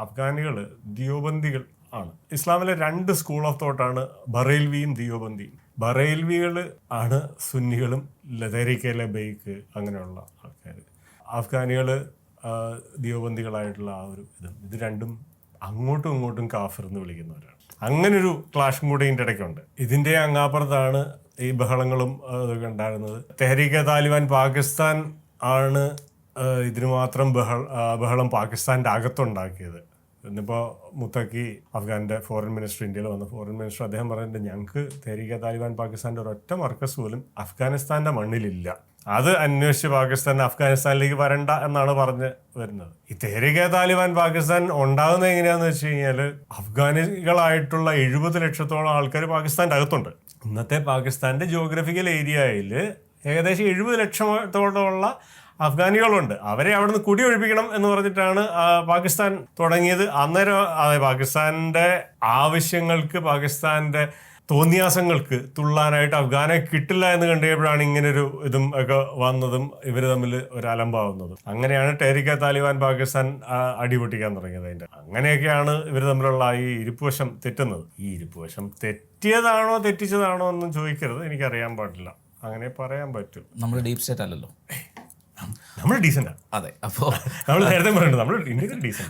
അഫ്ഗാനികൾ ദിയോബന്ദികൾ ആണ്. ഇസ്ലാമിലെ 2 school of തോട്ടാണ് ബറേൽവിയും ദിയോബന്ദിയും. ബറേൽവികൾ ആണ് സുന്നികളും തെഹ്രീകെ ലബൈക്ക് അങ്ങനെയുള്ള ആൾക്കാർ. അഫ്ഗാനികൾ ദിയോബന്ദികളായിട്ടുള്ള ആ ഒരു ഇത് രണ്ടും അങ്ങോട്ടും ഇങ്ങോട്ടും കാഫിർ എന്ന് വിളിക്കുന്നവരാണ്. അങ്ങനൊരു ക്ലാഷും കൂടെ ഇതിൻ്റെ ഇടയ്ക്കുണ്ട്. ഇതിൻ്റെ അങ്ങാപ്പുറത്താണ് ഈ ബഹളങ്ങളും ഇതൊക്കെ ഉണ്ടാകുന്നത്. തെഹ്രീകെ താലിബാൻ പാകിസ്ഥാൻ ആണ് ഇതിന് മാത്രം ബഹളം പാകിസ്ഥാൻ്റെ അകത്തുണ്ടാക്കിയത്. ഇന്നിപ്പോൾ മുത്തക്കി അഫ്ഗാൻ്റെ ഫോറിൻ മിനിസ്റ്റർ, ഇന്ത്യയിൽ വന്ന ഫോറിൻ മിനിസ്റ്റർ, അദ്ദേഹം പറഞ്ഞിട്ടുണ്ട് ഞങ്ങൾക്ക് തെഹ്രീകെ താലിബാൻ പാകിസ്ഥാൻ്റെ ഒരൊറ്റ മർക്കസ് പോലും അഫ്ഗാനിസ്ഥാൻ്റെ മണ്ണിലില്ല. അത് അന്വേഷിച്ച് പാകിസ്ഥാൻ അഫ്ഗാനിസ്ഥാനിലേക്ക് വരണ്ട എന്നാണ് പറഞ്ഞ് വരുന്നത്. ഈ തെഹ്രീകെ താലിബാൻ പാകിസ്ഥാൻ ഉണ്ടാകുന്നത് എങ്ങനെയാണെന്ന് വെച്ച് കഴിഞ്ഞാൽ അഫ്ഗാനികളായിട്ടുള്ള 70 ലക്ഷത്തോളം ആൾക്കാർ പാകിസ്ഥാൻ്റെ അകത്തുണ്ട്. ഇന്നത്തെ പാകിസ്ഥാൻ്റെ ജിയോഗ്രഫിക്കൽ ഏരിയയിൽ ഏകദേശം 70 ലക്ഷത്തോളമുള്ള അഫ്ഗാനികളുണ്ട്. അവരെ അവിടെ നിന്ന് കുടിയൊഴിപ്പിക്കണം എന്ന് പറഞ്ഞിട്ടാണ് പാകിസ്ഥാൻ തുടങ്ങിയത്. അന്നേരം പാകിസ്ഥാൻ്റെ ആവശ്യങ്ങൾക്ക്, പാകിസ്ഥാൻ്റെ തോന്നിയാസങ്ങൾക്ക് തുള്ളാനായിട്ട് അഫ്ഗാനെ കിട്ടില്ല എന്ന് കണ്ടപ്പോഴാണ് ഇങ്ങനൊരു ഇതും ഒക്കെ വന്നതും ഇവർ തമ്മിൽ ഒരു അലമ്പാവുന്നതും. അങ്ങനെയാണ് തെഹ്രീകെ താലിബാൻ പാകിസ്ഥാൻ അടിപൊട്ടിക്കാൻ തുടങ്ങിയത്. അതിൻ്റെ അങ്ങനെയൊക്കെയാണ് ഇവർ തമ്മിലുള്ള ഈ ഇരിപ്പുവശം തെറ്റുന്നത്. ഈ ഇരിപ്പുവശം തെറ്റിയതാണോ തെറ്റിച്ചതാണോ എന്നും ചോദിക്കരുത്, എനിക്കറിയാൻ പാടില്ല. അങ്ങനെ പറയാൻ പറ്റും. നമ്മൾ ഡീപ് സ്റ്റേറ്റ് അല്ലല്ലോ, നമ്മൾ ഡീസൻ്റാണ്. അതെ. അപ്പോൾ നമ്മൾ നേരത്തെ പറയുന്നത് നമ്മൾ ഇന്ത്യയിൽ ഡീസൻ്റ്.